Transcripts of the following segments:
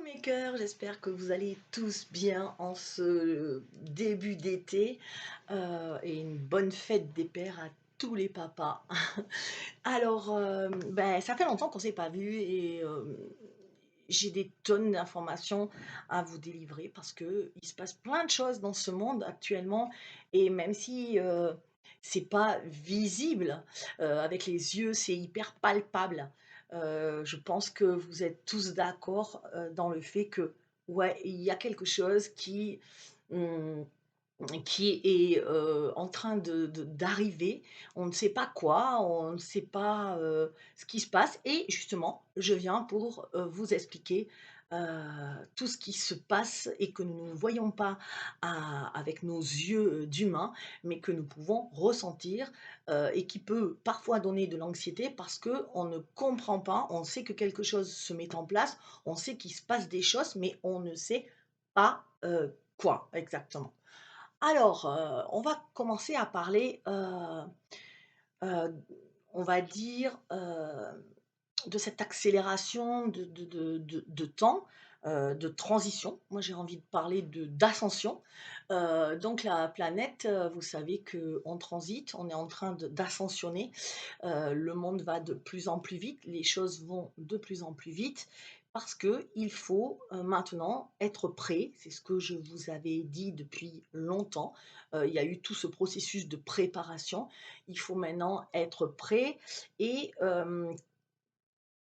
Coucou mes cœurs, j'espère que vous allez tous bien en ce début d'été et une bonne fête des pères à tous les papas. Alors, ça fait longtemps qu'on ne s'est pas vu et j'ai des tonnes d'informations à vous délivrer parce que il se passe plein de choses dans ce monde actuellement et même si c'est pas visible avec les yeux, c'est hyper palpable. Je pense que vous êtes tous d'accord dans le fait que ouais, il y a quelque chose hum, qui est en train d'arriver. On ne sait pas quoi, on ne sait pas ce qui se passe. Et justement, je viens pour vous expliquer tout ce qui se passe et que nous ne voyons pas avec nos yeux d'humains, mais que nous pouvons ressentir et qui peut parfois donner de l'anxiété parce que on ne comprend pas, on sait que quelque chose se met en place, on sait qu'il se passe des choses, mais on ne sait pas quoi exactement. Alors, on va commencer à parler, heu, on va dire, de cette accélération de temps, de transition. Moi, j'ai envie de parler d'ascension. Donc la planète, vous savez qu'on transite, on est en train d'ascensionner. Le monde va de plus en plus vite, les choses vont de plus en plus vite parce qu'il faut maintenant être prêt. C'est ce que je vous avais dit depuis longtemps. Il y a eu tout ce processus de préparation. Il faut maintenant être prêt et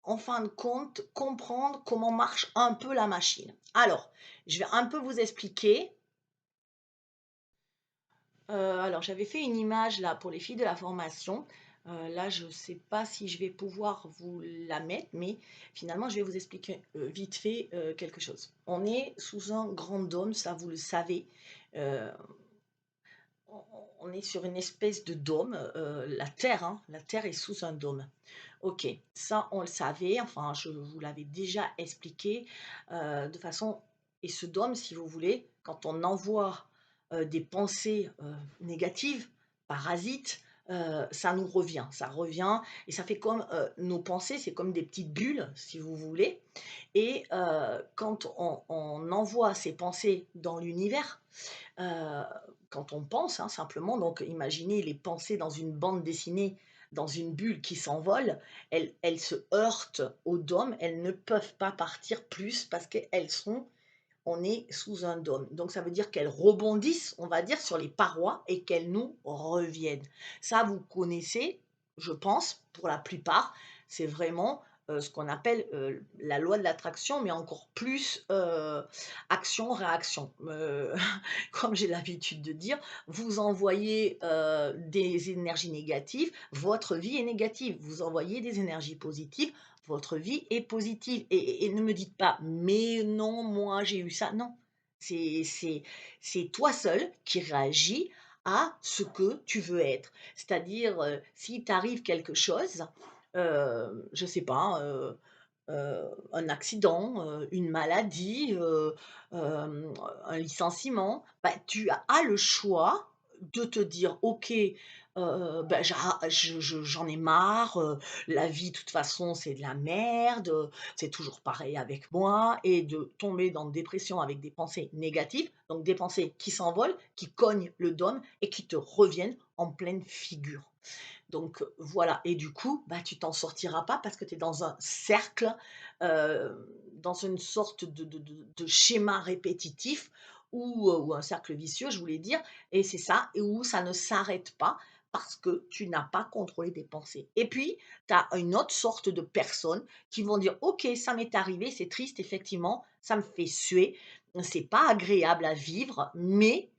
en fin de compte, comprendre comment marche un peu la machine. Alors, je vais un peu vous expliquer. Alors j'avais fait une image là pour les filles de la formation. Là, je ne sais pas si je vais pouvoir vous la mettre, mais finalement, je vais vous expliquer vite fait quelque chose. On est sous un grand dôme, ça vous le savez. Euh, on est sur une espèce de dôme, la Terre, hein, la Terre est sous un dôme. Ok, ça on le savait, enfin je vous l'avais déjà expliqué de façon, et ce dôme, si vous voulez, quand on envoie des pensées négatives, parasites, ça revient, et ça fait comme nos pensées, c'est comme des petites bulles, si vous voulez, et quand on envoie ces pensées dans l'univers, Heu, quand on pense, hein, simplement, donc imaginez les pensées dans une bande dessinée, dans une bulle qui s'envole, elles se heurtent au dôme, elles ne peuvent pas partir plus parce qu'elles sont on est sous un dôme. Donc ça veut dire qu'elles rebondissent, on va dire, sur les parois et qu'elles nous reviennent. Ça, vous connaissez, je pense, pour la plupart. C'est vraiment ce qu'on appelle la loi de l'attraction, mais encore plus action-réaction. Comme j'ai l'habitude de dire, vous envoyez des énergies négatives, votre vie est négative. Vous envoyez des énergies positives, votre vie est positive. Et ne me dites pas, mais non, moi j'ai eu ça. Non, c'est c'est- c'est toi seul qui réagis à ce que tu veux être. C'est-à-dire, si t'arrive quelque chose, je sais pas, un accident, une maladie, un licenciement, bah, tu as le choix de te dire: «OK, bah, j'en ai marre, la vie de toute façon c'est de la merde, c'est toujours pareil avec moi», et de tomber dans une dépression avec des pensées négatives, donc des pensées qui s'envolent, qui cognent le dôme et qui te reviennent en pleine figure. Donc voilà, et du coup, bah, tu t'en sortiras pas parce que tu es dans un cercle, dans une sorte de schéma répétitif ou un cercle vicieux, je voulais dire, et c'est ça, et où ça ne s'arrête pas parce que tu n'as pas contrôlé tes pensées. Et puis, tu as une autre sorte de personnes qui vont dire: «OK, ça m'est arrivé, c'est triste effectivement, ça me fait suer, c'est pas agréable à vivre, mais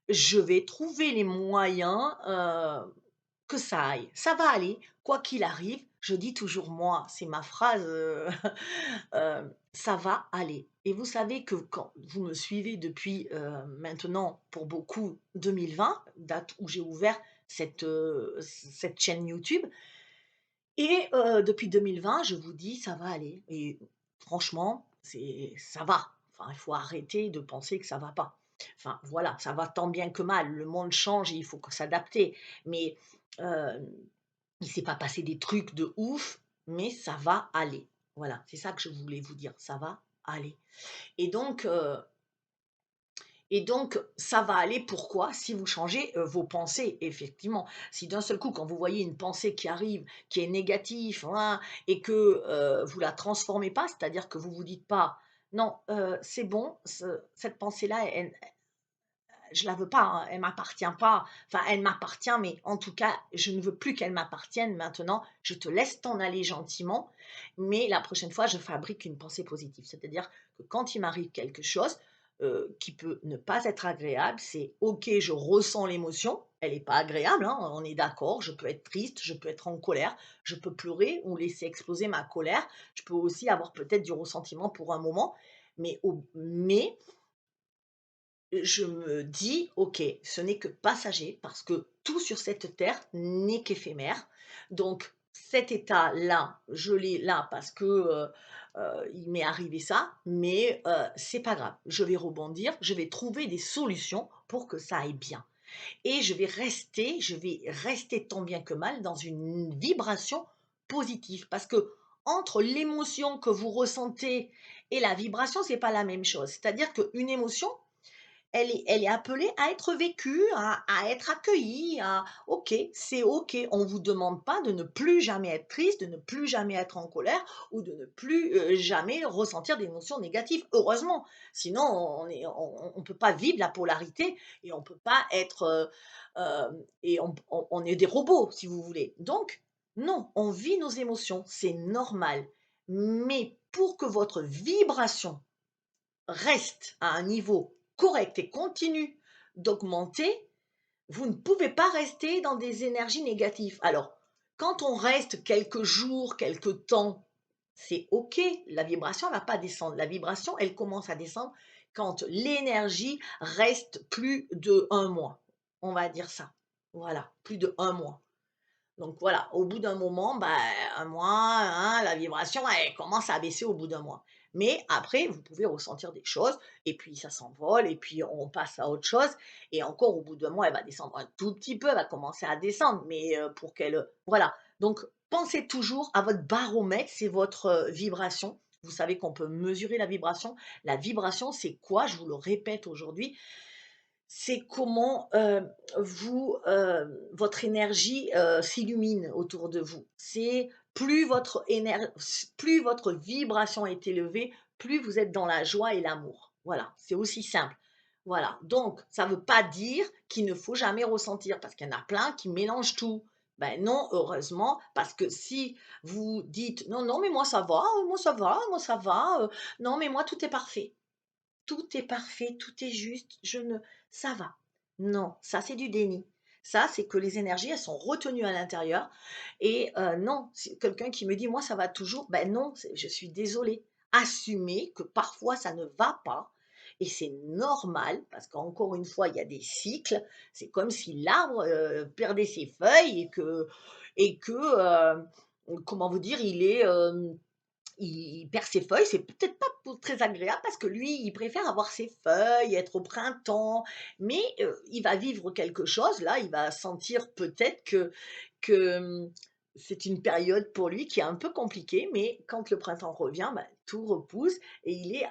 je vais trouver les moyens, que ça aille. Ça va aller, quoi qu'il arrive». Je dis toujours moi, c'est ma phrase, ça va aller. Et vous savez que quand vous me suivez depuis, maintenant pour beaucoup 2020, date où j'ai ouvert cette chaîne YouTube, et depuis 2020, je vous dis: «Ça va aller», et franchement, ça va. Enfin, il faut arrêter de penser que ça va pas. Enfin, voilà, ça va tant bien que mal. Le monde change et il faut que s'adapter. Mais, hem, il s'est pas passé des trucs de ouf, mais ça va aller. Voilà, c'est ça que je voulais vous dire, ça va aller. Et donc, heu et donc ça va aller pourquoi? Si vous changez, vos pensées, effectivement. Si d'un seul coup, quand vous voyez une pensée qui arrive, qui est négative, hein, et que, vous la transformez pas, c'est-à-dire que vous vous dites pas: «Non, c'est bon, cette pensée-là, je la veux pas, hein, elle m'appartient pas. Enfin, elle m'appartient, mais en tout cas, je ne veux plus qu'elle m'appartienne maintenant. Je te laisse t'en aller gentiment, mais la prochaine fois, je fabrique une pensée positive». C'est-à-dire que quand il m'arrive quelque chose, qui peut ne pas être agréable, c'est OK, je ressens l'émotion, elle est pas agréable, hein, on est d'accord. Je peux être triste, je peux être en colère, je peux pleurer ou laisser exploser ma colère. Je peux aussi avoir peut-être du ressentiment pour un moment, mais je me dis: «OK, ce n'est que passager parce que tout sur cette terre n'est qu'éphémère. Donc cet état-là, je l'ai là parce que, il m'est arrivé ça, mais c'est pas grave. Je vais rebondir, je vais trouver des solutions pour que ça aille bien et je vais rester tant bien que mal dans une vibration positive parce que entre l'émotion que vous ressentez et la vibration, c'est pas la même chose. C'est-à-dire qu'une émotion, elle est appelée à être vécue, à être accueillie, à OK, c'est OK. On ne vous demande pas de ne plus jamais être triste, de ne plus jamais être en colère ou de ne plus, jamais ressentir d'émotions négatives. Heureusement, sinon on peut pas vivre la polarité et on peut pas être, et on est des robots si vous voulez. Donc non, on vit nos émotions, c'est normal. Mais pour que votre vibration reste à un niveau correct et continue d'augmenter, vous ne pouvez pas rester dans des énergies négatives. Alors, quand on reste quelques jours, quelques temps, c'est OK, la vibration ne va pas descendre. La vibration, elle commence à descendre quand l'énergie reste plus de un mois. On va dire ça. Voilà, plus de un mois. Donc voilà, au bout d'un moment, bah, 1 mois, hein, la vibration, elle commence à baisser au bout d'un mois. Mais après, vous pouvez ressentir des choses et puis ça s'envole et puis on passe à autre chose et encore au bout d'un mois, elle va descendre un tout petit peu, elle va commencer à descendre, mais pour qu'elle, voilà. Donc pensez toujours à votre baromètre, c'est votre, vibration. Vous savez qu'on peut mesurer la vibration. La vibration, c'est quoi? Je vous le répète aujourd'hui, c'est comment, votre énergie, s'illumine autour de vous. C'est plus votre vibration est élevée, plus vous êtes dans la joie et l'amour. Voilà, c'est aussi simple. Voilà, donc ça ne veut pas dire qu'il ne faut jamais ressentir parce qu'il y en a plein qui mélangent tout. Ben non, heureusement, parce que si vous dites: «Non, non, mais moi ça va, moi ça va, non, mais moi tout est parfait». Tout est parfait, tout est juste, je ne ça va. Non, ça c'est du déni. Ça, c'est que les énergies, elles sont retenues à l'intérieur et non, c'est quelqu'un qui me dit: «Moi, ça va toujours», ben non, je suis désolée. Assumez que parfois ça ne va pas et c'est normal parce qu'encore une fois, il y a des cycles. C'est comme si l'arbre, perdait ses feuilles et que, comment vous dire? Il perd ses feuilles, c'est peut-être pas pour très agréable parce que lui, il préfère avoir ses feuilles, être au printemps, mais il va vivre quelque chose, là, il va sentir peut-être que, c'est une période pour lui qui est un peu compliquée, mais quand le printemps revient, bah, tout repousse et il est,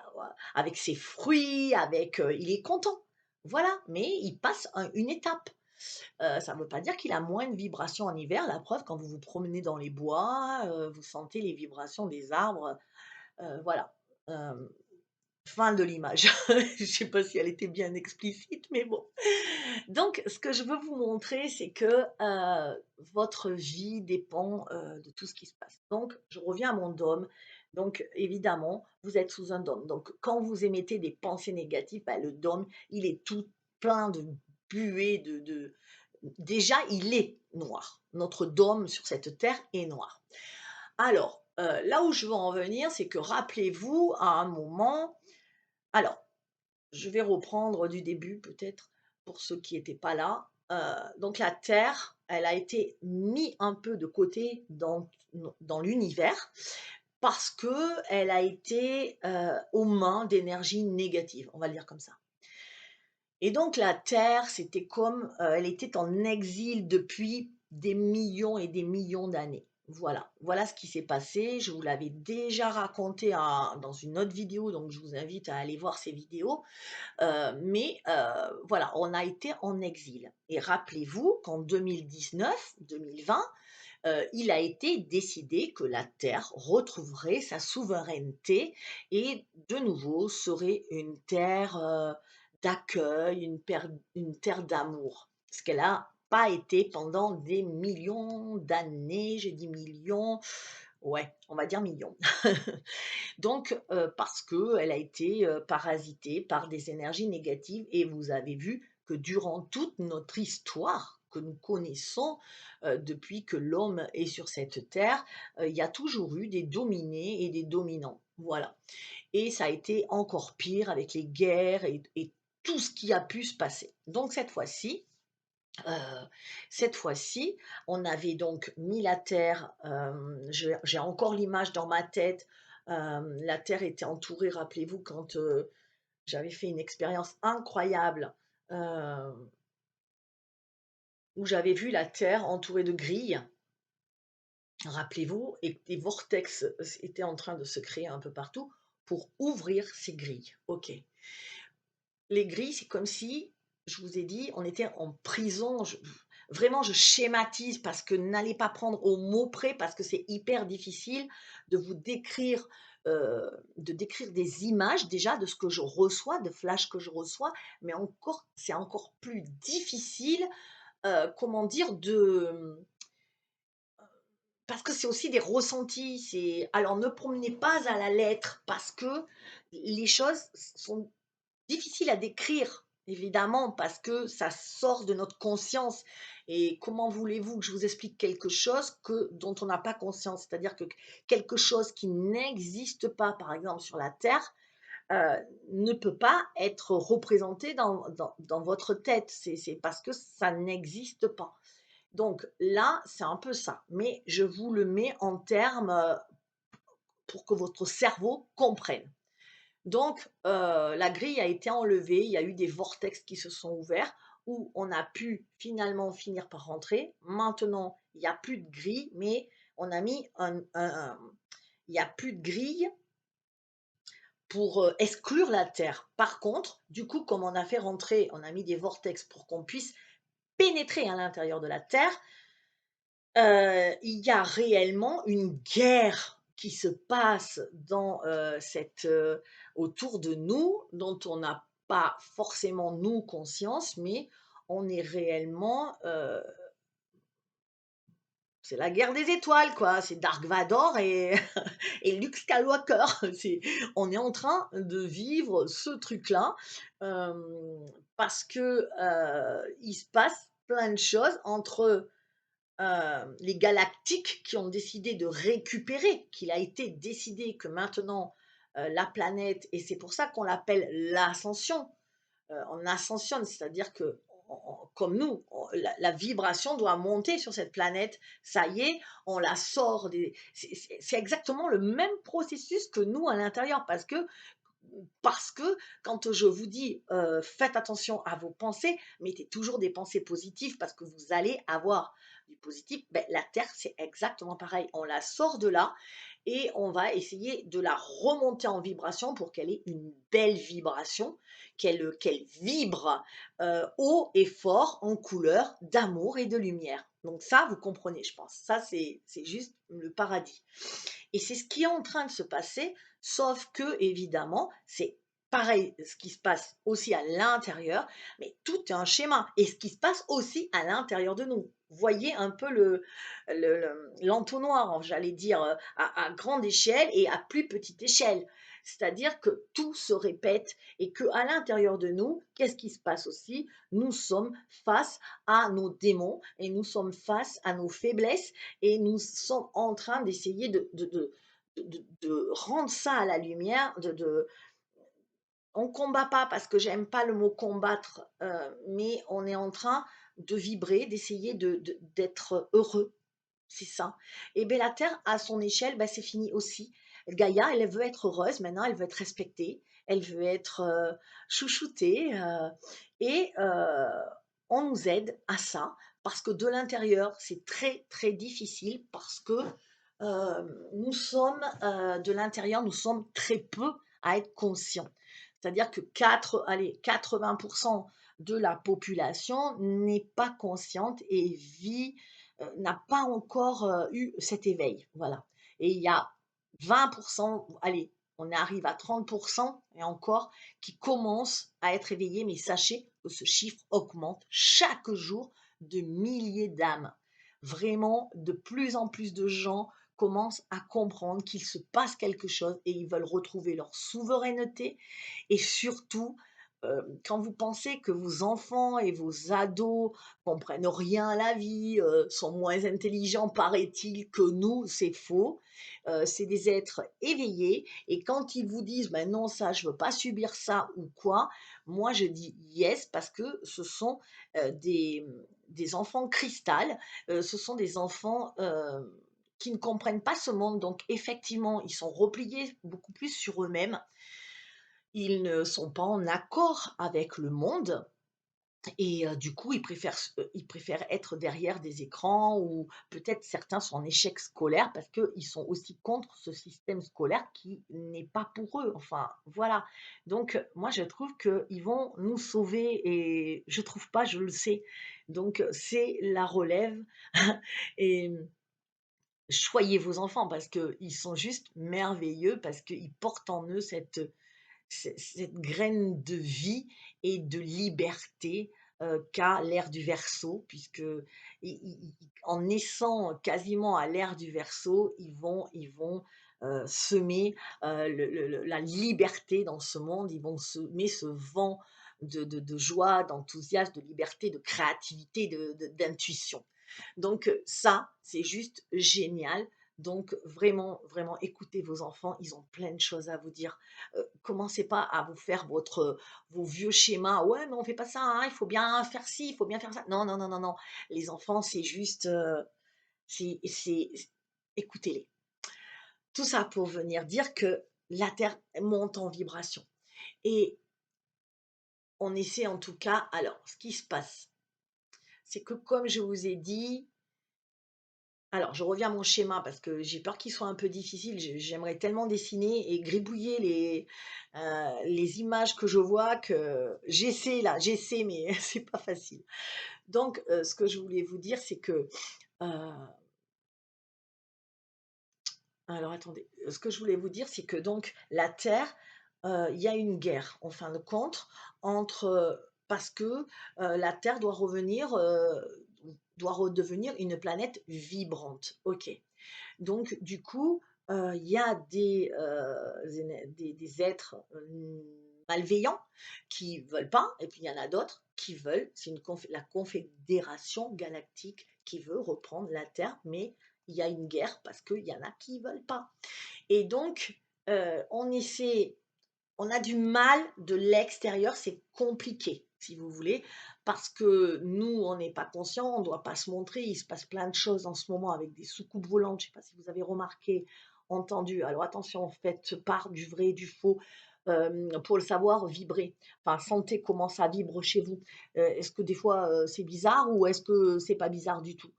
avec ses fruits, il est content. Voilà, mais il passe une étape. Ça ne veut pas dire qu'il a moins de vibrations en hiver. La preuve, quand vous vous promenez dans les bois, vous sentez les vibrations des arbres, voilà. Hem, Fin de l'image. Je ne sais pas si elle était bien explicite, mais bon. Donc ce que je veux vous montrer, c'est que, votre vie dépend, de tout ce qui se passe. Donc je reviens à mon dôme. Donc évidemment, vous êtes sous un dôme. Donc quand vous émettez des pensées négatives, bah, le dôme, il est tout plein de buée, déjà, il est noir. Notre dôme sur cette terre est noir. Alors, là où je veux en venir, c'est que rappelez-vous à un moment, alors, je vais reprendre du début peut-être pour ceux qui étaient pas là. Donc la Terre, elle a été mis un peu de côté dans l'univers parce qu'elle a été, aux mains d'énergies négatives, on va le dire comme ça. Et donc la Terre, c'était comme, elle était en exil depuis des millions et des millions d'années. Voilà, voilà ce qui s'est passé. Je vous l'avais déjà raconté dans une autre vidéo, donc je vous invite à aller voir ces vidéos. Voilà, on a été en exil et rappelez-vous qu'en 2019-2020, il a été décidé que la terre retrouverait sa souveraineté et de nouveau serait une terre, d'accueil, une terre d'amour. Ce qu'elle a pas été pendant des millions d'années. J'ai dit millions, ouais, on va dire millions. Donc, parce qu'elle a été, parasitée par des énergies négatives et vous avez vu que durant toute notre histoire que nous connaissons, depuis que l'homme est sur cette terre, il y a toujours eu des dominés et des dominants. Voilà, et ça a été encore pire avec les guerres et tout ce qui a pu se passer. Donc cette fois-ci, on avait donc mis la terre, j'ai encore l'image dans ma tête, la terre était entourée, rappelez-vous quand, j'avais fait une expérience incroyable, heu, où j'avais vu la terre entourée de grilles, rappelez-vous, et des vortex étaient en train de se créer un peu partout pour ouvrir ces grilles. OK. Les grilles, c'est comme si, je vous ai dit, on était en prison. Vraiment, je schématise parce que n'allez pas prendre au mot près parce que c'est hyper difficile de vous décrire, de décrire des images déjà de ce que je reçois, de flashs que je reçois, mais encore, c'est encore plus difficile, comment dire, parce que c'est aussi des ressentis. Alors ne promenez pas à la lettre parce que les choses sont difficile à décrire, évidemment, parce que ça sort de notre conscience. Et comment voulez-vous que je vous explique quelque chose dont on n'a pas conscience? C'est-à-dire que quelque chose qui n'existe pas, par exemple, sur la Terre, ne peut pas être représenté dans votre tête. C'est parce que ça n'existe pas. Donc là, c'est un peu ça. Mais je vous le mets en termes pour que votre cerveau comprenne. Donc, la grille a été enlevée, il y a eu des vortex qui se sont ouverts, où on a pu finalement finir par rentrer. Maintenant, il y a plus de grille, mais on a mis il y a plus de grille pour, exclure la terre. Par contre, du coup, comme on a fait rentrer, on a mis des vortex pour qu'on puisse pénétrer à l'intérieur de la terre, il y a réellement une guerre qui se passe autour de nous, dont on n'a pas forcément nous conscience, mais on est réellement, c'est la guerre des étoiles quoi, c'est Dark Vador et et Luke Skywalker. On est en train de vivre ce truc-là, parce que, il se passe plein de choses entre les galactiques qui ont décidé de récupérer, qu'il a été décidé que maintenant la planète, et c'est pour ça qu'on l'appelle l'ascension, on ascensionne, c'est-à-dire que comme nous, la vibration doit monter sur cette planète, ça y est, on la sort c'est exactement le même processus que nous à l'intérieur, parce que quand je vous dis, faites attention à vos pensées, mettez toujours des pensées positives parce que vous allez avoir du positif. Beh, la Terre, c'est exactement pareil. On la sort de là et on va essayer de la remonter en vibration pour qu'elle ait une belle vibration, qu'elle vibre, haut et fort en couleurs d'amour et de lumière. Donc ça, vous comprenez, je pense. Ça, c'est juste le paradis. Et c'est ce qui est en train de se passer, sauf que évidemment, c'est pareil, ce qui se passe aussi à l'intérieur, mais tout est un schéma. Et ce qui se passe aussi à l'intérieur de nous. Voyez un peu l'entonnoir, j'allais dire, à grande échelle et à plus petite échelle. C'est-à-dire que tout se répète et que à l'intérieur de nous, qu'est-ce qui se passe aussi? Nous sommes face à nos démons et nous sommes face à nos faiblesses et nous sommes en train d'essayer de rendre ça à la lumière, on combat pas parce que j'aime pas le mot combattre, mais on est en train de vibrer, d'essayer d'être heureux, c'est ça. Et bien la Terre, à son échelle, bah, c'est fini aussi. Gaïa, elle veut être heureuse maintenant, elle veut être respectée, elle veut être, chouchoutée, et on nous aide à ça parce que de l'intérieur, c'est très, très difficile parce que nous sommes, de l'intérieur, nous sommes très peu à être conscients. C'est-à-dire que 80% de la population n'est pas consciente et n'a pas encore eu cet éveil. Voilà. Et il y a 20%, allez, on arrive à 30% et encore, qui commencent à être éveillés, mais sachez que ce chiffre augmente chaque jour de milliers d'âmes. Vraiment, de plus en plus de gens commencent à comprendre qu'il se passe quelque chose et ils veulent retrouver leur souveraineté et surtout, quand vous pensez que vos enfants et vos ados comprennent rien à la vie, sont moins intelligents, paraît-il, que nous, c'est faux. C'est des êtres éveillés et quand ils vous disent: «Ben non, ça, je veux pas subir ça» ou quoi, moi je dis: «Yes» parce que ce sont, des enfants cristal, ce sont des enfants, qui ne comprennent pas ce monde donc effectivement, ils sont repliés beaucoup plus sur eux-mêmes. Ils ne sont pas en accord avec le monde et du coup, ils préfèrent être derrière des écrans ou peut-être certains sont en échec scolaire parce qu'ils sont aussi contre ce système scolaire qui n'est pas pour eux. Enfin, voilà. Donc moi, je trouve qu'ils vont nous sauver et je trouve pas, je le sais. Donc c'est la relève et choyez vos enfants parce qu'ils sont juste merveilleux, parce qu'ils portent en eux cette graine de vie et de liberté qu'a l'ère du Verseau, puisque en naissant quasiment à l'ère du Verseau, ils vont semer la liberté dans ce monde, ils vont semer ce vent de joie, d'enthousiasme, de liberté, de créativité, d'intuition. Donc ça, c'est juste génial. Donc vraiment, vraiment, écoutez vos enfants, ils ont plein de choses à vous dire. Commencez pas à vous faire vos vieux schémas. Ouais, mais on fait pas ça, hein, il faut bien faire ci, il faut bien faire ça. Non, non, non, non, non. Les enfants, c'est juste, écoutez-les. Tout ça pour venir dire que la Terre monte en vibration. Et on essaie en tout cas, alors, ce qui se passe, c'est que comme je vous ai dit, alors, je reviens à mon schéma parce que j'ai peur qu'il soit un peu difficile. J'aimerais tellement dessiner et gribouiller les images que je vois que j'essaie, mais c'est pas facile. Donc, ce que je voulais vous dire, c'est que, alors attendez, ce que je voulais vous dire, c'est que donc la Terre, il y a une guerre, en fin de compte, parce que la Terre doit redevenir une planète vibrante. Ok. Donc, du coup, il y a des êtres malveillants qui veulent pas, et puis il y en a d'autres qui veulent. C'est la Confédération galactique qui veut reprendre la Terre, mais il y a une guerre parce qu'il y en a qui veulent pas. Et donc, on a du mal de l'extérieur, c'est compliqué, si vous voulez, parce que nous, on n'est pas conscient, on ne doit pas se montrer. Il se passe plein de choses en ce moment avec des soucoupes volantes. Je ne sais pas si vous avez remarqué, entendu. Alors attention, faites part du vrai et du faux. Pour le savoir, vibrer. Enfin, sentez comment ça vibre chez vous. Est-ce que des fois c'est bizarre ou est-ce que c'est pas bizarre du tout?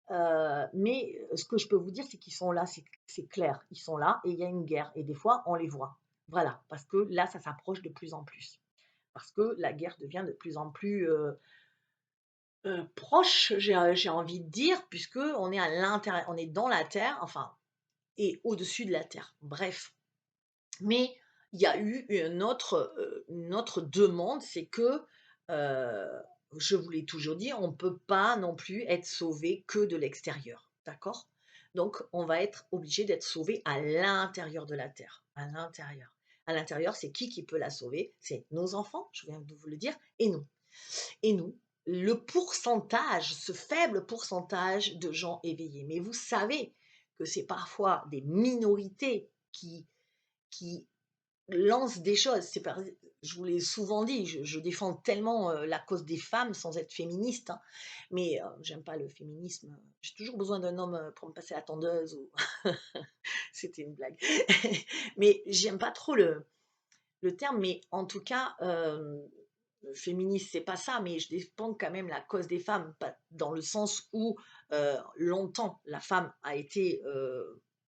Mais ce que je peux vous dire, c'est qu'ils sont là, c'est clair. Ils sont là et il y a une guerre. Et des fois, on les voit. Voilà, parce que là, ça s'approche de plus en plus. Parce que la guerre devient de plus en plus proche, j'ai envie de dire, puisque on est à l'intérieur, on est dans la Terre, enfin, et au-dessus de la Terre. Bref. Mais il y a eu une autre demande, c'est que, euh, je vous l'ai toujours dit, on ne peut pas non plus être sauvé que de l'extérieur. D'accord? Donc, on va être obligé d'être sauvé à l'intérieur de la Terre. À l'intérieur. À l'intérieur, c'est qui peut la sauver? C'est nos enfants, je viens de vous le dire, et nous. Et nous, le pourcentage, ce faible pourcentage de gens éveillés. Mais vous savez que c'est parfois des minorités qui lancent des choses. Je vous l'ai souvent dit, je défends tellement la cause des femmes sans être féministe, hein, mais j'aime pas le féminisme. J'ai toujours besoin d'un homme pour me passer la tondeuse. C'était une blague. Mais j'aime pas trop le terme, mais en tout cas, féministe, c'est pas ça, mais je défends quand même la cause des femmes, pas dans le sens où, longtemps la femme a été,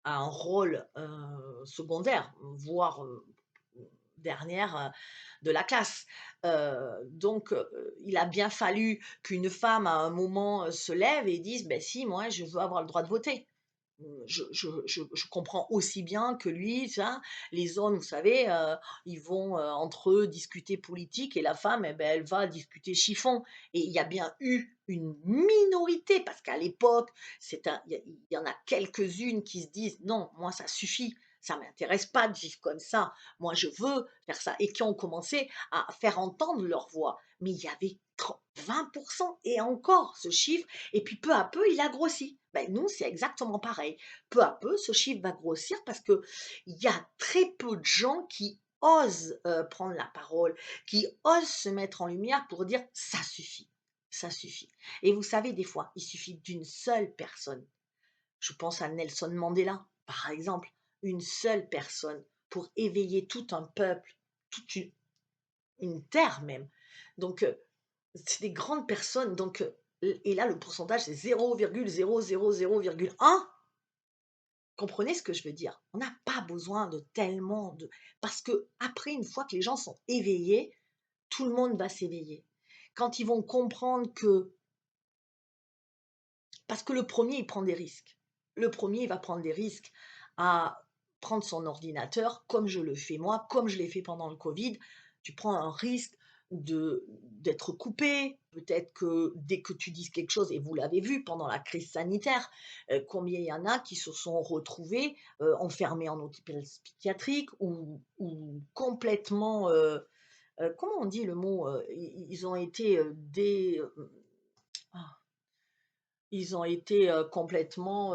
a un rôle, secondaire, voire, dernière, de la classe. Donc il a bien fallu qu'une femme à un moment, se lève et dise: «Beh si, moi je veux avoir le droit de voter». Je comprends aussi bien que lui, ça, les hommes, vous savez, ils vont, entre eux discuter politique et la femme, eh beh, elle va discuter chiffon et il y a bien eu une minorité parce qu'à l'époque, c'est un il y en a quelques-unes qui se disent: «Non, moi ça suffit, ça m'intéresse pas de vivre comme ça, moi je veux faire ça» et qui ont commencé à faire entendre leur voix. Mais il y avait 20 et encore ce chiffre et puis peu à peu, il a grossi. Ben, nous, c'est exactement pareil. Peu à peu, ce chiffre va grossir parce qu'il y a très peu de gens qui osent prendre la parole, qui osent se mettre en lumière pour dire ça suffit, ça suffit. Et vous savez, des fois, il suffit d'une seule personne. Je pense à Nelson Mandela, par exemple, une seule personne pour éveiller tout un peuple, toute une terre même. Donc, c'est des grandes personnes, donc et là, le pourcentage, c'est 0,000,1. Comprenez ce que je veux dire? On n'a pas besoin de tellement de parce que après, une fois que les gens sont éveillés, tout le monde va s'éveiller. Quand ils vont comprendre que parce que le premier il prend des risques. Le premier il va prendre des risques à prendre son ordinateur, comme je le fais moi, comme je l'ai fait pendant le covid. Tu prends un risque d'être coupé. Peut-être que dès que tu dises quelque chose et vous l'avez vu pendant la crise sanitaire, combien il y en a qui se sont retrouvés, enfermés en hôpital psychiatrique ou complètement, comment on dit le mot? Ils ont été, ils ont été, complètement,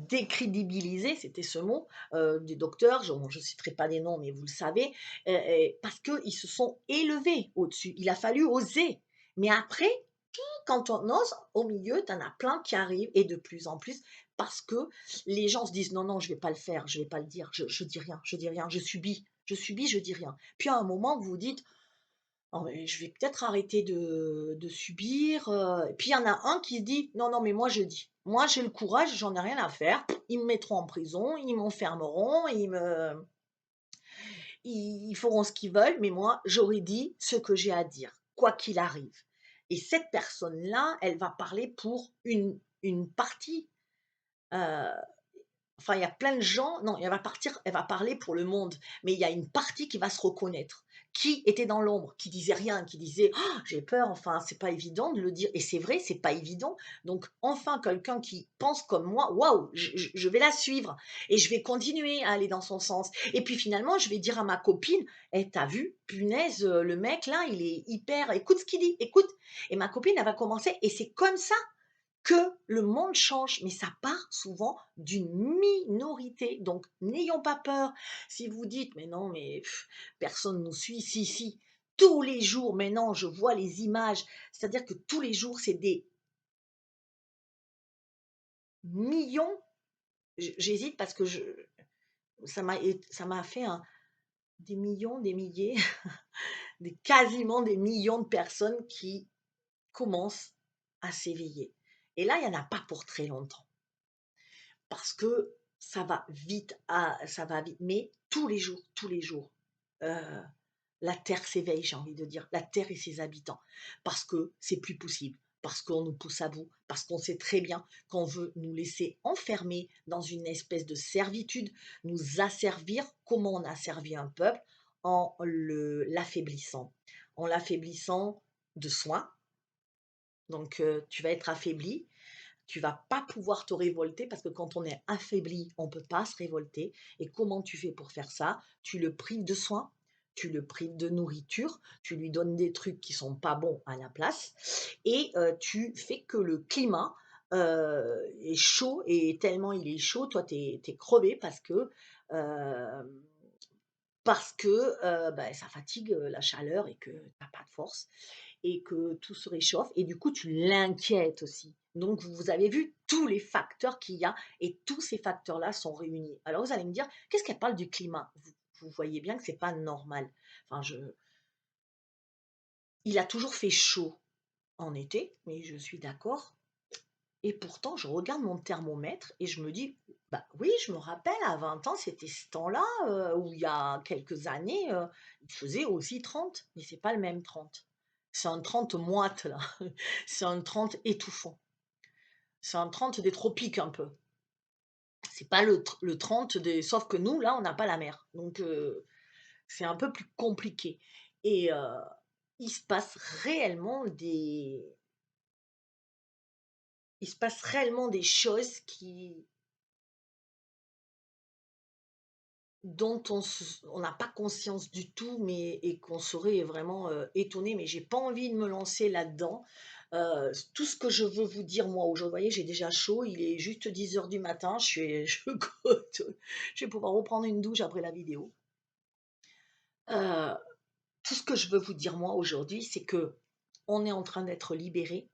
décrédibilisés, c'était ce mot, des docteurs, je bon, je citerai pas les noms, mais vous le savez, et parce qu'ils se sont élevés au-dessus. Il a fallu oser. Mais après, quand on ose, au milieu, tu en as plein qui arrivent et de plus en plus parce que les gens se disent: «Non, non, je vais pas le faire, je vais pas le dire, je dis rien, je dis rien, je subis, je dis rien». Puis à un moment, vous vous dites: «Oh mais je vais peut-être arrêter de subir», et puis il y en a un qui se dit: «Non, non, mais moi je dis. Moi j'ai le courage, j'en ai rien à faire. Ils me mettront en prison, ils m'enfermeront, ils feront ce qu'ils veulent, mais moi j'aurais dit ce que j'ai à dire, quoi qu'il arrive». Et cette personne-là, elle va parler pour une partie, heu enfin, il y a plein de gens non, elle va parler pour le monde, mais il y a une partie qui va se reconnaître, qui était dans l'ombre, qui disait rien, qui disait: «Oh, j'ai peur, enfin, c'est pas évident de le dire» et c'est vrai, c'est pas évident. Donc enfin quelqu'un qui pense comme moi, waouh, je vais la suivre et je vais continuer à aller dans son sens et puis finalement, je vais dire à ma copine: «Eh, tu vu? Punaise, le mec là, il est hyper écoute ce qu'il dit, écoute» et ma copine, elle va commencer et c'est comme ça que le monde change, mais ça part souvent d'une minorité. Donc, n'ayons pas peur. Si vous dites, mais non, mais personne ne nous suit, si, si. Tous les jours, maintenant, je vois les images. C'est-à-dire que tous les jours, c'est des millions. J'hésite parce que ça m'a fait des millions, des milliers, quasiment des millions de personnes qui commencent à s'éveiller. Et là, il n'y en a pas pour très longtemps. Parce que ça va vite, mais tous les jours, heu, la terre s'éveille, j'ai envie de dire, la terre et ses habitants. Parce que c'est plus possible, parce qu'on nous pousse à bout, parce qu'on sait très bien qu'on veut nous laisser enfermer dans une espèce de servitude, nous asservir. Comment on a servi un peuple? L'affaiblissant. En l'affaiblissant de soi, donc tu vas être affaibli, tu vas pas pouvoir te révolter parce que quand on est affaibli, on peut pas se révolter. Et comment tu fais pour faire ça? Tu le prives de soins, tu le prives de nourriture, tu lui donnes des trucs qui sont pas bons à la place et tu fais que le climat, est chaud et tellement il est chaud, toi tu es crevé hem, parce que, bah, ça fatigue, la chaleur et que tu as pas de force et que tout se réchauffe et du coup, tu l'inquiètes aussi. Donc vous avez vu tous les facteurs qu'il y a et tous ces facteurs-là sont réunis. Alors vous allez me dire: «Qu'est-ce qu'elle parle du climat?» Vous voyez bien que c'est pas normal. Enfin je Il a toujours fait chaud en été, mais je suis d'accord. Et pourtant, je regarde mon thermomètre et je me dis, bah oui, je me rappelle, à 20 ans, c'était ce temps-là, où il y a quelques années, il faisait aussi 30, mais c'est pas le même 30. C'est un 30 moite là, c'est un 30 étouffant. C'est un 30 des tropiques un peu. C'est pas le 30 des, sauf que nous, là, on n'a pas la mer, donc c'est un peu plus compliqué et il se passe réellement des il se passe réellement des choses qui dont on n'a pas conscience du tout, mais et qu'on serait vraiment, étonné, mais j'ai pas envie de me lancer là-dedans. Tout ce que je veux vous dire moi aujourd'hui, vous voyez, j'ai déjà chaud, il est juste 10 heures du matin, je cote, je vais pouvoir reprendre une douche après la vidéo. Heu, Tout ce que je veux vous dire moi aujourd'hui, c'est que on est en train d'être libéré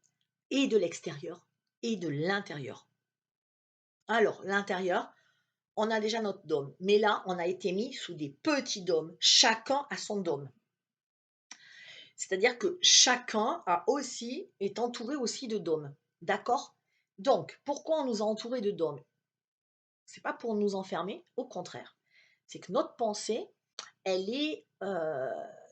et de l'extérieur et de l'intérieur. Alors l'intérieur, on a déjà notre dôme, mais là, on a été mis sous des petits dômes. Chacun a son dôme. C'est-à-dire que chacun est entouré aussi de dômes. D'accord? Donc, pourquoi on nous a entourés de dômes? C'est pas pour nous enfermer, au contraire. C'est que notre pensée,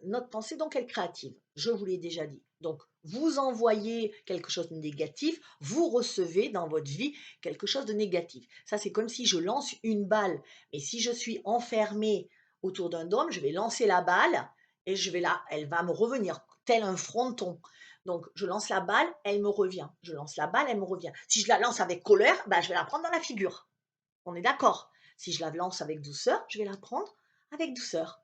notre pensée, donc, elle est créative. Je vous l'ai déjà dit. Donc, vous envoyez quelque chose de négatif, vous recevez dans votre vie quelque chose de négatif. Ça, c'est comme si je lance une balle. Mais si je suis enfermée autour d'un dôme, je vais lancer la balle et elle va me revenir, tel un fronton. Donc, je lance la balle, elle me revient. Je lance la balle, elle me revient. Si je la lance avec colère, ben, je vais la prendre dans la figure. On est d'accord? Si je la lance avec douceur, je vais la prendre avec douceur.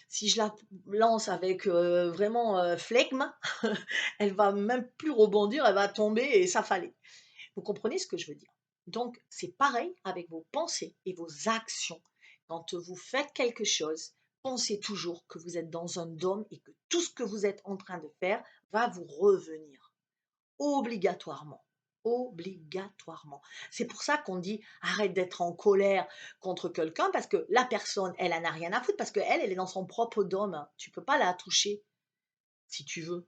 Si je la lance avec vraiment flegme, elle va même plus rebondir, elle va tomber et s'affaler. Vous comprenez ce que je veux dire? Donc, c'est pareil avec vos pensées et vos actions. Quand vous faites quelque chose, pensez toujours que vous êtes dans un dôme et que tout ce que vous êtes en train de faire va vous revenir obligatoirement. Obligatoirement. C'est pour ça qu'on dit arrête d'être en colère contre quelqu'un parce que la personne, elle en a rien à foutre parce qu'elle, elle est dans son propre dôme. Tu peux pas la toucher si tu veux.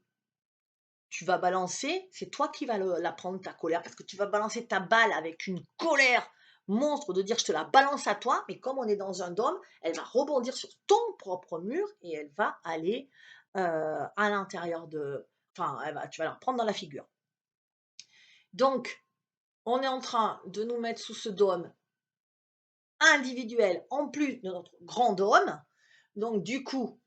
Tu vas balancer, c'est toi qui vas la prendre ta colère parce que tu vas balancer ta balle avec une colère monstre de dire je te la balance à toi, mais comme on est dans un dôme, elle va rebondir sur ton propre mur et elle va aller à l'intérieur de. Enfin, tu vas la prendre dans la figure. Donc, on est en train de nous mettre sous ce dôme individuel en plus de notre grand dôme. Donc, du coup,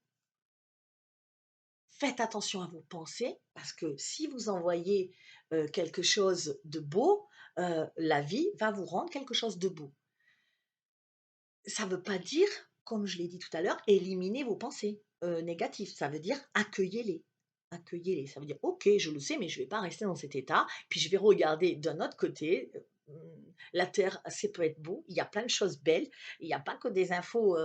faites attention à vos pensées parce que si vous envoyez quelque chose de beau, la vie va vous rendre quelque chose de beau. Ça ne veut pas dire, comme je l'ai dit tout à l'heure, éliminer vos pensées négatives. Ça veut dire accueillez-les. Accueillez-les. Ça veut dire, ok, je le sais, mais je ne vais pas rester dans cet état. Puis je vais regarder d'un autre côté. La Terre, ça peut être beau. Il y a plein de choses belles. Il n'y a pas que des infos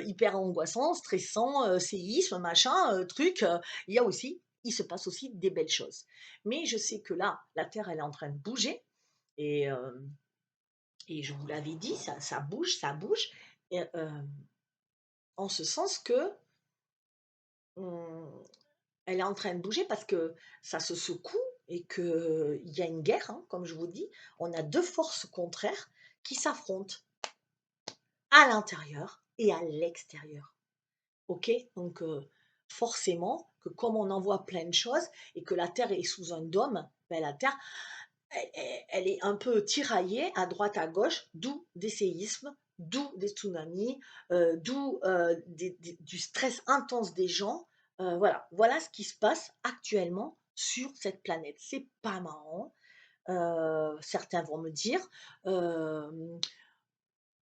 hyper angoissantes, stressantes, séisme, machin, truc. Il se passe aussi des belles choses. Mais je sais que là, la Terre, elle est en train de bouger. Et, euh, et je vous l'avais dit, ça bouge, ça bouge. Et, en ce sens que on- elle est en train de bouger parce que ça se secoue et qu'il y a une guerre, hein, comme je vous dis. On a deux forces contraires qui s'affrontent à l'intérieur et à l'extérieur. Ok? Donc, forcément, que comme on envoie plein de choses et que la Terre est sous un dôme, ben la Terre, elle est un peu tiraillée à droite, à gauche, d'où des séismes, d'où des tsunamis, d'où du stress intense des gens. Voilà ce qui se passe actuellement sur cette planète. C'est pas marrant. Certains vont me dire, euh,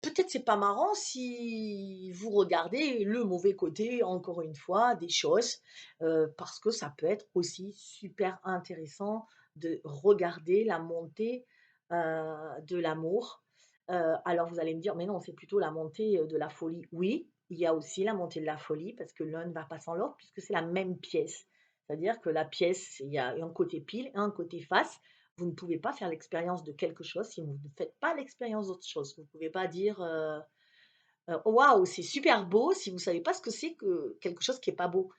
peut-être c'est pas marrant si vous regardez le mauvais côté, encore une fois, des choses, parce que ça peut être aussi super intéressant de regarder la montée, de l'amour. Alors vous allez me dire: «Mais non, c'est plutôt la montée, de la folie». Oui, il y a aussi la montée de la folie parce que l'un ne va pas sans l'autre puisque c'est la même pièce. C'est-à-dire que la pièce, il y a un côté pile et un côté face. Vous ne pouvez pas faire l'expérience de quelque chose si vous ne faites pas l'expérience d'autre chose. Vous ne pouvez pas dire Waouh, c'est super beau si vous savez pas ce que c'est que quelque chose qui est pas beau.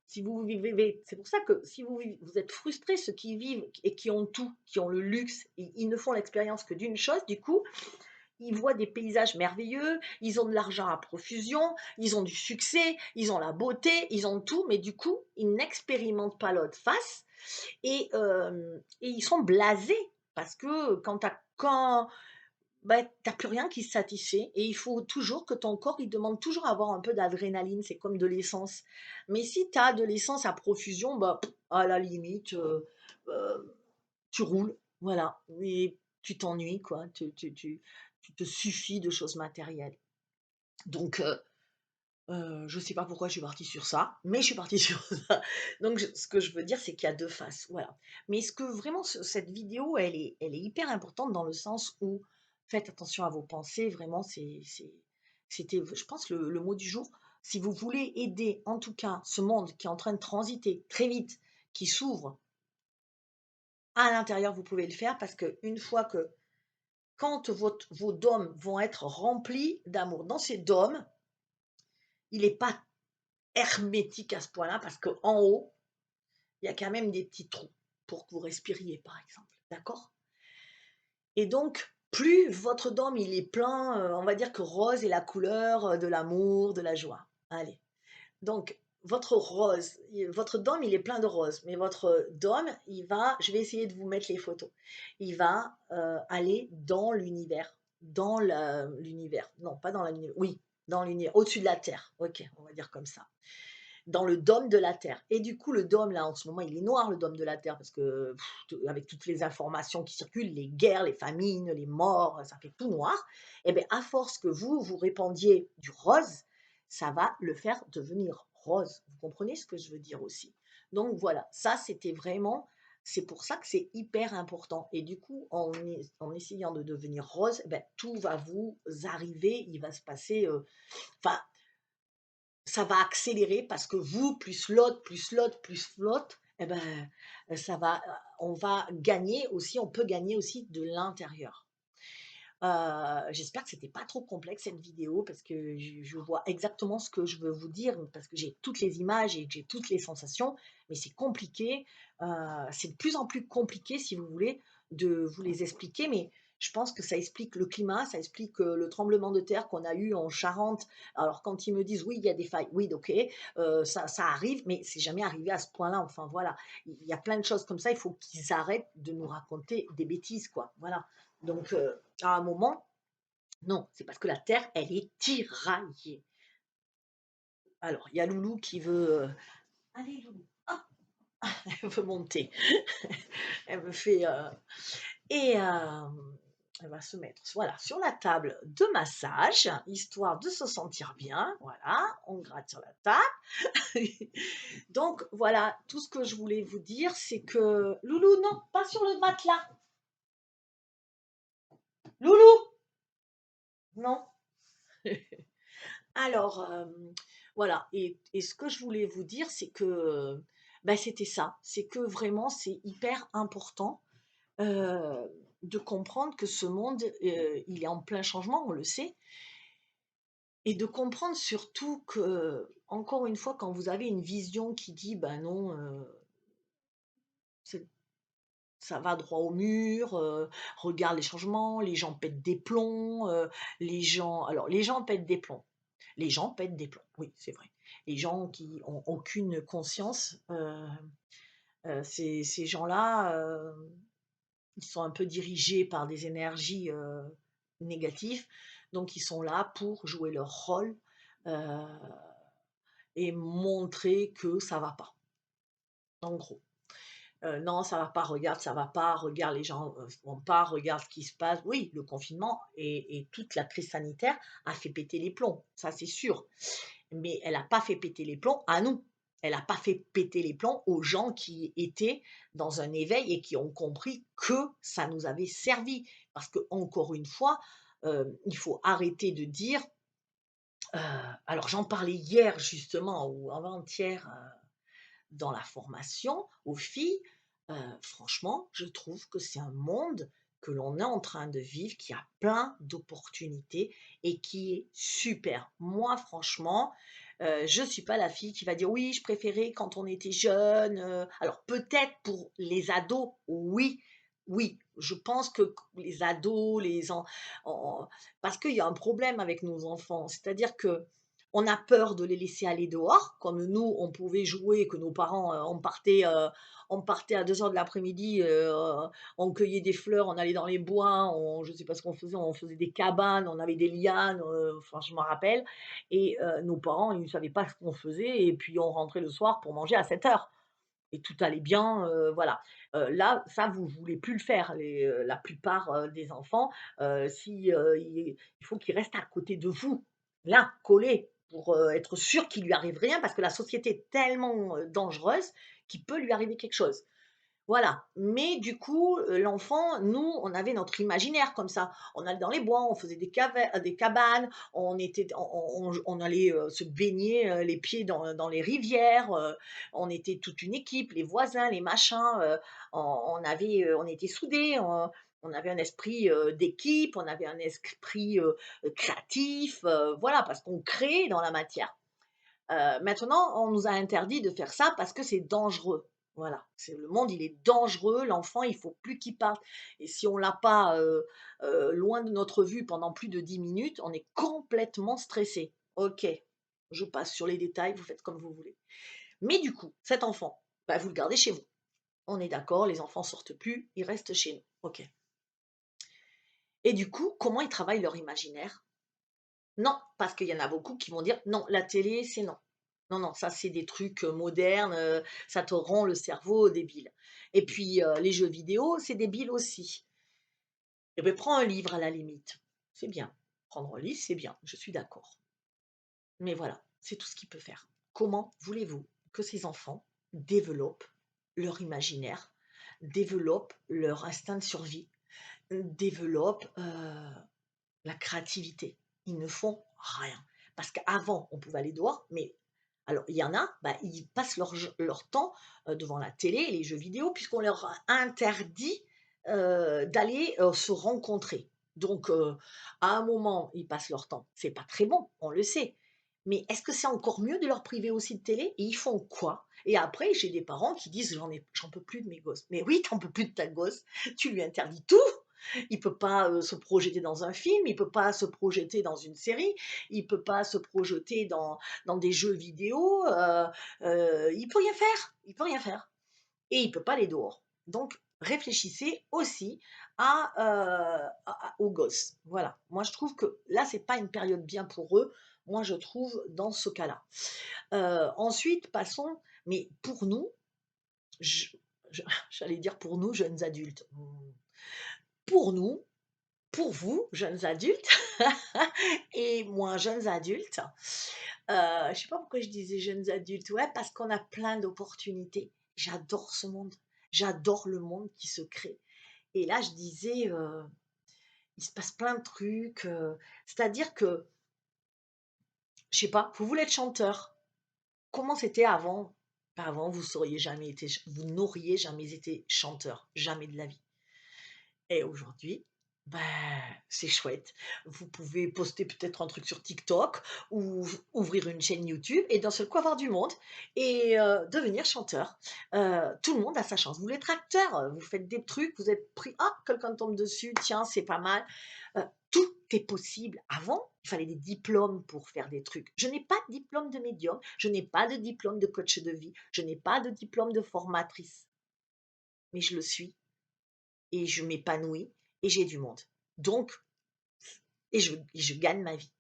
Si vous vivez c'est pour ça que si vous êtes frustrés, ceux qui vivent et qui ont tout, qui ont le luxe, ils ne font l'expérience que d'une chose, du coup, ils voient des paysages merveilleux, ils ont de l'argent à profusion, ils ont du succès, ils ont la beauté, ils ont tout, mais du coup, ils n'expérimentent pas l'autre face et ils sont blasés parce que quand bah, tu plus rien qui se satisfait et il faut toujours que ton corps, il demande toujours à avoir un peu d'adrénaline, c'est comme de l'essence. Mais si tu as de l'essence à profusion, bah, à la limite, tu roules, voilà, et tu t'ennuies quoi, tu te suffis de choses matérielles. Donc je sais pas pourquoi je suis partie sur ça, mais je suis partie sur ça. Donc ce que je veux dire, c'est qu'il y a 2 faces, voilà. Mais ce que vraiment cette vidéo, elle est hyper importante dans le sens où faites attention à vos pensées, vraiment c'était je pense le mot du jour. Si vous voulez aider en tout cas ce monde qui est en train de transiter très vite, qui s'ouvre à l'intérieur, vous pouvez le faire parce qu'une fois que quand vos dômes vont être remplis d'amour, dans ces dômes, il est pas hermétique à ce point-là parce qu'en haut, il y a quand même des petits trous pour que vous respiriez, par exemple. D'accord? Et donc, plus votre dôme il est plein, on va dire que rose est la couleur de l'amour, de la joie. Allez. Donc, votre dôme il est plein de rose, mais votre dôme, je vais essayer de vous mettre les photos. Il va aller dans l'univers. L'univers. Non, pas dans l'univers. Oui, dans l'univers. Au-dessus de la Terre. Ok, on va dire comme ça dans le dôme de la Terre. Et du coup, le dôme, là, en ce moment, il est noir, le dôme de la Terre, parce que avec toutes les informations qui circulent, les guerres, les famines, les morts, ça fait tout noir. Et bien, à force que vous répandiez du rose, ça va le faire devenir rose. Vous comprenez ce que je veux dire aussi? Donc voilà, ça, c'était vraiment, c'est pour ça que c'est hyper important. Et du coup, en essayant de devenir rose, eh ben, tout va vous arriver, il va se passer, enfin, ça va accélérer parce que vous, plus l'autre, plus l'autre, plus l'autre, eh ben, ça va, on va gagner aussi, on peut gagner aussi de l'intérieur. J'espère que c'était pas trop complexe cette vidéo parce que je vois exactement ce que je veux vous dire, parce que j'ai toutes les images et que j'ai toutes les sensations, mais c'est compliqué. C'est de plus en plus compliqué, si vous voulez, de vous les expliquer, mais je pense que ça explique le climat, ça explique le tremblement de terre qu'on a eu en Charente. Alors, quand ils me disent oui, il y a des failles, oui, ok, ça arrive, mais c'est jamais arrivé à ce point-là. Enfin, voilà, il y a plein de choses comme ça. Il faut qu'ils arrêtent de nous raconter des bêtises, quoi. Voilà. Donc, à un moment, non, c'est parce que la terre, elle est tiraillée. Alors, il y a Loulou qui veut, allez Loulou, hop, elle veut monter. Elle me fait, et elle va se mettre, voilà, sur la table de massage, histoire de se sentir bien. Voilà, on gratte sur la table. Donc voilà, tout ce que je voulais vous dire, c'est que Loulou, non, pas sur le matelas. Loulou, non. Alors, voilà et ce que je voulais vous dire, c'est que, bah, c'était ça. C'est que vraiment, c'est hyper important, de comprendre que ce monde, il est en plein changement, on le sait et de comprendre surtout que, encore une fois, quand vous avez une vision qui dit: «Ben non, c'est ça va droit au mur, regarde les changements, les gens pètent des plombs, les gens pètent des plombs. Les gens pètent des plombs, oui, c'est vrai. Les gens qui ont aucune conscience, ces gens-là, ils sont un peu dirigés par des énergies, négatives, donc ils sont là pour jouer leur rôle, heu et montrer que ça va pas, en gros. Non, ça va pas, regarde, ça va pas, regarde, les gens, vont pas, regarde ce qui se passe. Oui, le confinement et toute la crise sanitaire a fait péter les plombs, ça c'est sûr. Mais elle a pas fait péter les plombs à nous. Elle a pas fait péter les plombs aux gens qui étaient dans un éveil et qui ont compris que ça nous avait servi. Parce que encore une fois, il faut arrêter de dire, heu alors j'en parlais hier justement ou avant-hier, dans la formation aux filles, franchement, je trouve que c'est un monde que l'on est en train de vivre, qui a plein d'opportunités et qui est super. Moi, franchement, je ne suis pas la fille qui va dire: «Oui, je préférais quand on était jeune», alors peut-être pour les ados, oui, oui, je pense que les ados, les en en parce qu'il y a un problème avec nos enfants, c'est-à-dire que on a peur de les laisser aller dehors, comme nous, on pouvait jouer, que nos parents, on partait à 2 heures de l'après-midi, on cueillait des fleurs, on allait dans les bois, je ne sais pas ce qu'on faisait, on faisait des cabanes, on avait des lianes, enfin je m'en rappelle et nos parents, ils ne savaient pas ce qu'on faisait et puis on rentrait le soir pour manger à 7 heures et tout allait bien, voilà. Là, ça, vous voulez plus le faire, la plupart, des enfants, si, il faut qu'ils restent à côté de vous, là, collés, pour, être sûr qu'il lui arrive rien parce que la société est tellement, dangereuse qu'il peut lui arriver quelque chose. Voilà, mais du coup, l'enfant, nous, on avait notre imaginaire comme ça. On allait dans les bois, on faisait des cabanes, on allait, se baigner, les pieds dans les rivières, on était toute une équipe, les voisins, les machins, on était soudés, on avait un esprit, d'équipe, on avait un esprit, créatif, voilà, parce qu'on crée dans la matière. Maintenant, on nous a interdit de faire ça parce que c'est dangereux. Voilà, c'est le monde, il est dangereux, l'enfant, il faut plus qu'il parte et si on l'a pas, loin de notre vue pendant plus de 10 minutes, on est complètement stressé. OK, je passe sur les détails, vous faites comme vous voulez. Mais du coup, cet enfant, bah, vous le gardez chez vous. On est d'accord, les enfants sortent plus, ils restent chez nous. OK et du coup, comment ils travaillent leur imaginaire? Non, parce qu'il y en a beaucoup qui vont dire: «Non, la télé, c'est non. Non, non, ça, c'est des trucs, modernes, ça te rend le cerveau débile et puis, les jeux vidéo, c'est débile aussi». Eh beh, prends un livre à la limite, c'est bien. Prendre un livre, c'est bien, je suis d'accord. Mais voilà, c'est tout ce qu'il peut faire. Comment voulez-vous que ces enfants développent leur imaginaire, développent leur instinct de survie, développent, la créativité. Ils ne font rien. Parce qu'avant, on pouvait aller dehors, mais alors il y en a, bah, ils passent leur temps, devant la télé et les jeux vidéo puisqu'on leur a interdit, d'aller, se rencontrer. Donc à un moment, ils passent leur temps. C'est pas très bon, on le sait. Mais est-ce que c'est encore mieux de leur priver aussi de télé? Et ils font quoi? Et après, j'ai des parents qui disent: «J'en peux plus de mes gosses». Mais oui, tu en peux plus de ta gosse, tu lui interdis tout! Il peut pas, se projeter dans un film, il peut pas se projeter dans une série, il peut pas se projeter dans des jeux vidéo, il peut rien faire, il peut rien faire et il peut pas aller dehors. Donc réfléchissez aussi aux gosses. Voilà. Moi, je trouve que là, c'est pas une période bien pour eux. Moi, je trouve dans ce cas-là. Ensuite, passons mais pour nous, je je j'allais dire pour nous, jeunes adultes. Pour nous, pour vous, jeunes adultes et moins jeunes adultes, je sais pas pourquoi je disais jeunes adultes, ouais, parce qu'on a plein d'opportunités. J'adore ce monde, j'adore le monde qui se crée et là, je disais, il se passe plein de trucs, c'est-à-dire que, je sais pas, vous voulez être chanteur. Comment c'était avant? Bah, avant, vous n'auriez jamais été chanteur, jamais de la vie. Et aujourd'hui, bah, c'est chouette. Vous pouvez poster peut-être un truc sur TikTok ou ouvrir une chaîne YouTube et d'un seul coup avoir du monde et devenir chanteur. Tout le monde a sa chance. Vous voulez être acteur, vous faites des trucs, vous êtes pris: «Ah, quelqu'un tombe dessus, tiens, c'est pas mal». Tout est possible. Avant, il fallait des diplômes pour faire des trucs. Je n'ai pas de diplôme de médium, je n'ai pas de diplôme de coach de vie, je n'ai pas de diplôme de formatrice, mais je le suis et je m'épanouis et j'ai du monde. Donc je gagne ma vie.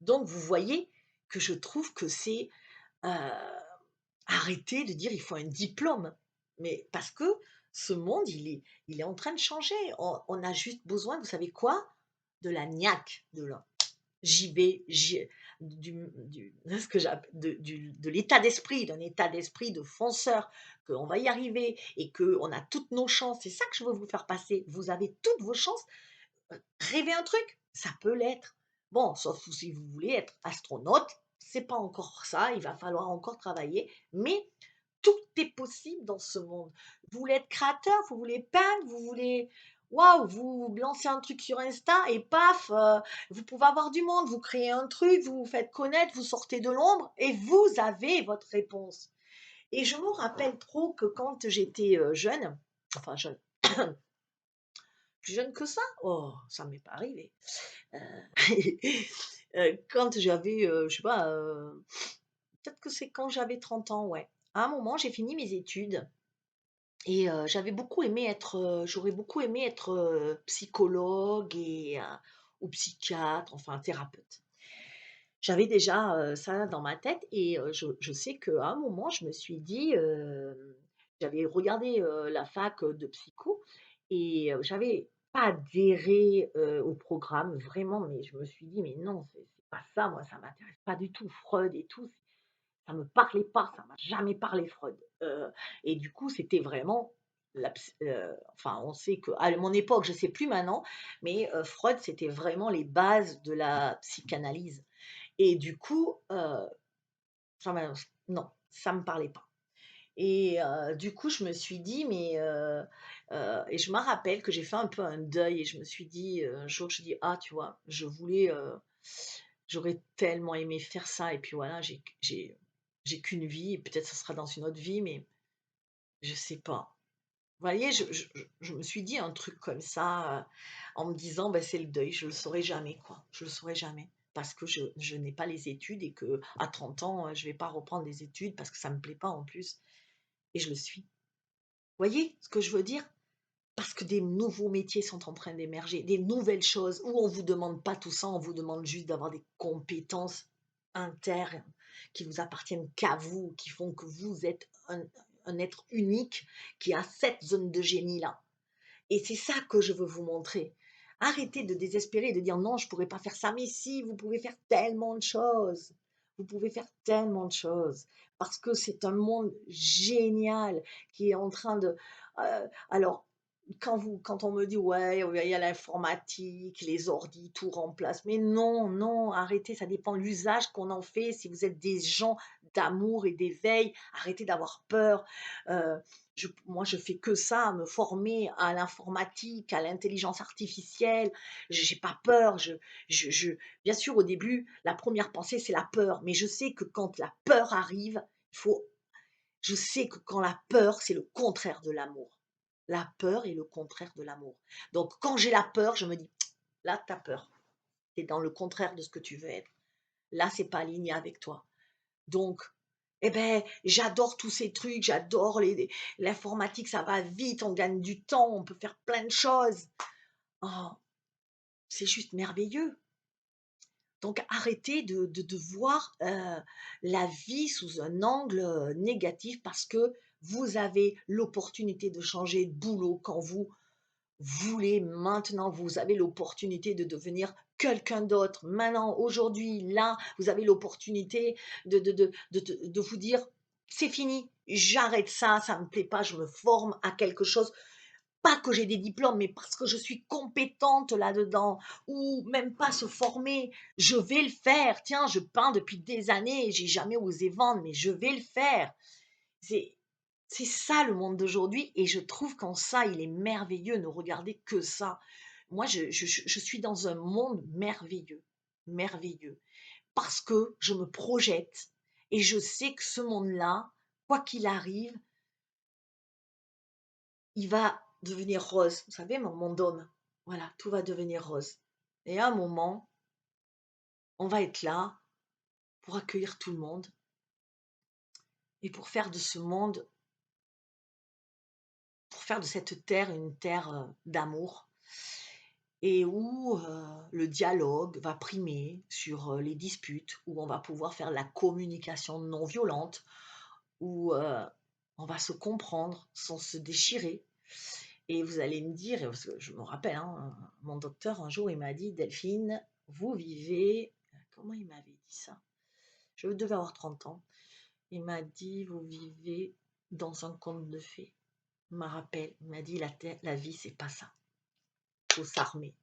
Donc vous voyez que je trouve que c'est, heu, arrêter de dire: «Il faut un diplôme». Mais parce que ce monde, il est en train de changer. On a juste besoin, vous savez quoi? De la niaque, j'y vais, ce que j'appelle de l'état d'esprit, d'un état d'esprit de fonceur, qu'on va y arriver et qu'on a toutes nos chances. C'est ça que je veux vous faire passer. Vous avez toutes vos chances. Rêver un truc, ça peut l'être. Bon, sauf si vous voulez être astronaute, c'est pas encore ça, il va falloir encore travailler, mais tout est possible dans ce monde. Vous voulez être créateur, vous voulez peindre, vous voulez Waouh, vous lancez un truc sur Insta et paf, vous pouvez avoir du monde, vous créez un truc, vous vous faites connaître, vous sortez de l'ombre et vous avez votre réponse. Et je me rappelle trop que quand j'étais, jeune, enfin jeune, plus jeune que ça? Oh, ça m'est pas arrivé. Heu, quand j'avais, je sais pas, peut-être que c'est quand j'avais 30 ans, ouais. À un moment, j'ai fini mes études et j'aurais beaucoup aimé être, psychologue ou psychiatre, enfin thérapeute. J'avais déjà, ça dans ma tête et je sais qu'à un moment, je me suis dit, j'avais regardé, la fac, de psycho et j'avais pas adhéré, au programme vraiment, mais je me suis dit: «Mais non, c'est pas ça, moi, ça m'intéresse pas du tout, Freud et tout, ça me parlait pas, ça m'a jamais parlé Freud». Et du coup, c'était vraiment enfin, on sait qu'à mon époque, je sais plus maintenant, mais Freud, c'était vraiment les bases de la psychanalyse et du coup, ça m'a non, ça me parlait pas et du coup, je me suis dit: «Mais» et je me rappelle que j'ai fait un peu un deuil et je me suis dit, un jour, je dis: «Ah, tu vois, j'aurais tellement aimé faire ça et puis voilà, j'ai qu'une vie et peut-être ça sera dans une autre vie, mais je sais pas». Vous voyez, je me suis dit un truc comme ça, en me disant: «Bah, c'est le deuil, je le saurai jamais, quoi. Je le saurai jamais». Parce que je n'ai pas les études et qu'à 30 ans, je vais pas reprendre des études parce que ça me plaît pas en plus et je le suis. Vous voyez ce que je veux dire? Parce que des nouveaux métiers sont en train d'émerger, des nouvelles choses où on vous demande pas tout ça, on vous demande juste d'avoir des compétences internes qui vous appartiennent qu'à vous, qui font que vous êtes un être unique qui a cette zone de génie-là. Et c'est ça que je veux vous montrer. Arrêtez de désespérer et de dire non, je ne pourrais pas faire ça. Mais si, vous pouvez faire tellement de choses. Vous pouvez faire tellement de choses. Parce que c'est un monde génial qui est en train de... alors, quand on me dit, ouais, il y a l'informatique, les ordis, tout remplace. Mais non, non, arrêtez, ça dépend de l'usage qu'on en fait. Si vous êtes des gens d'amour et d'éveil, arrêtez d'avoir peur. Euh, moi, je fais que ça, me former à l'informatique, à l'intelligence artificielle. J'ai pas peur. Je, bien sûr, au début, la première pensée, c'est la peur. Mais je sais que quand la peur arrive, je sais que quand la peur, c'est le contraire de l'amour. La peur est le contraire de l'amour. Donc, quand j'ai la peur, je me dis, là, tu as peur. Tu es dans le contraire de ce que tu veux être. Là, c'est pas aligné avec toi. Donc, eh ben, j'adore tous ces trucs, j'adore l'informatique, ça va vite, on gagne du temps, on peut faire plein de choses. Oh, c'est juste merveilleux. Donc, arrêtez de voir la vie sous un angle négatif parce que vous avez l'opportunité de changer de boulot quand vous voulez. Maintenant, vous avez l'opportunité de devenir quelqu'un d'autre. Maintenant, aujourd'hui, là, vous avez l'opportunité de vous dire, c'est fini, j'arrête ça, ça ne me plaît pas, je me forme à quelque chose. Pas que j'ai des diplômes, mais parce que je suis compétente là-dedans, ou même pas se former, je vais le faire. Tiens, je peins depuis des années, j'ai jamais osé vendre, mais je vais le faire. C'est c'est ça le monde d'aujourd'hui et je trouve qu'en ça, il est merveilleux. Ne regardez que ça. Moi, je suis dans un monde merveilleux, merveilleux, parce que je me projette et je sais que ce monde-là, quoi qu'il arrive, il va devenir rose. Vous savez, mon dôme, voilà, tout va devenir rose. Et à un moment, on va être là pour accueillir tout le monde et pour faire de ce monde, pour faire de cette terre une terre d'amour et où le dialogue va primer sur les disputes, où on va pouvoir faire la communication non violente, où on va se comprendre sans se déchirer. Et vous allez me dire, parce que je me rappelle, hein, mon docteur un jour il m'a dit, Delphine, vous vivez, comment il m'avait dit ça? Je devais avoir 30 ans. Il m'a dit, vous vivez dans un conte de fées. Il m'a rappelé, il m'a dit, la vie, c'est pas ça. Il faut s'armer.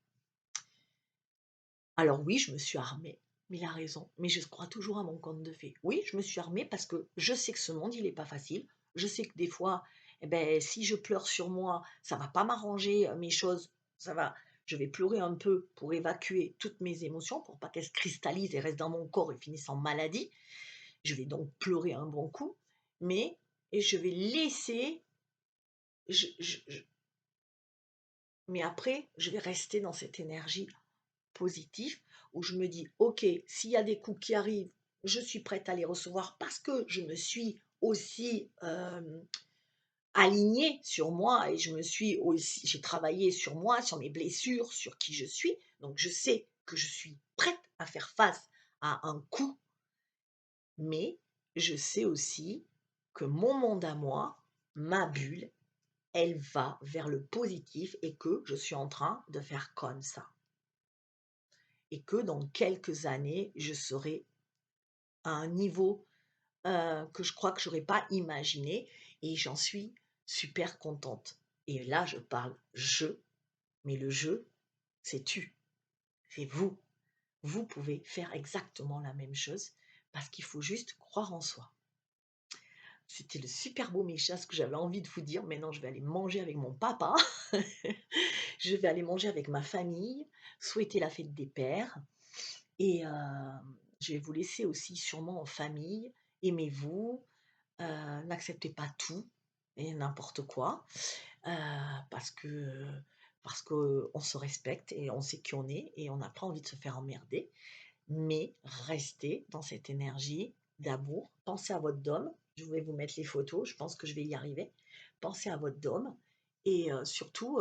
Alors oui, je me suis armée, mais il a raison. Mais je crois toujours à mon conte de fées. Oui, je me suis armée parce que je sais que ce monde, il n'est pas facile. Je sais que des fois, et beh, si je pleure sur moi, ça va pas m'arranger, mes choses, je vais pleurer un peu pour évacuer toutes mes émotions, pour pas qu'elles se cristallisent et restent dans mon corps et finissent en maladie. Je vais donc pleurer un bon coup, mais et je vais laisser je mais après, je vais rester dans cette énergie positive où je me dis: «OK, s'il y a des coups qui arrivent, je suis prête à les recevoir parce que je me suis aussi, alignée sur moi et je me suis aussi j'ai travaillé sur moi, sur mes blessures, sur qui je suis. Donc je sais que je suis prête à faire face à un coup, mais je sais aussi que mon monde à moi, ma bulle, elle va vers le positif et que je suis en train de faire comme ça et que dans quelques années, je serai à un niveau, que je crois que j'aurais pas imaginé et j'en suis super contente et là, je parle «je», mais le «je», c'est tu, c'est vous. Vous pouvez faire exactement la même chose parce qu'il faut juste croire en soi. C'était le super beau message que j'avais envie de vous dire. Maintenant, je vais aller manger avec mon papa. Je vais aller manger avec ma famille, souhaiter la fête des pères et je vais vous laisser aussi sûrement en famille. Aimez-vous, n'acceptez pas tout et n'importe quoi, heu, parce que, parce qu'on se respecte et on sait qui on est et on n'a pas envie de se faire emmerder. Mais restez dans cette énergie d'amour. Pensez à votre dôme. Je vais vous mettre les photos, je pense que je vais y arriver. Pensez à votre dôme et surtout,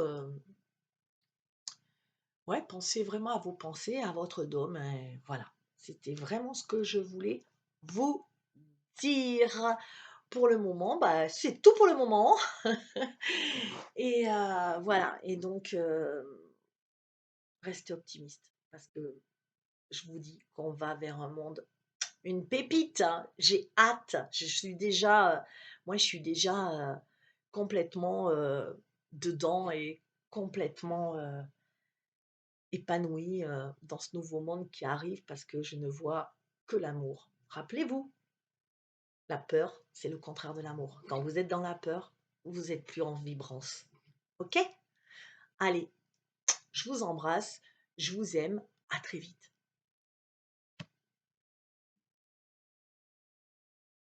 ouais, pensez vraiment à vos pensées, à votre dôme et voilà. C'était vraiment ce que je voulais vous dire. Pour le moment, bah, c'est tout pour le moment et voilà et donc restez optimiste parce que je vous dis qu'on va vers un monde une pépite, hein. J'ai hâte. Je suis déjà, moi je suis déjà, complètement, dedans et complètement, épanouie, dans ce nouveau monde qui arrive parce que je ne vois que l'amour. Rappelez-vous, la peur, c'est le contraire de l'amour. Quand vous êtes dans la peur, vous êtes plus en vibrance. OK? Allez, je vous embrasse, je vous aime, à très vite.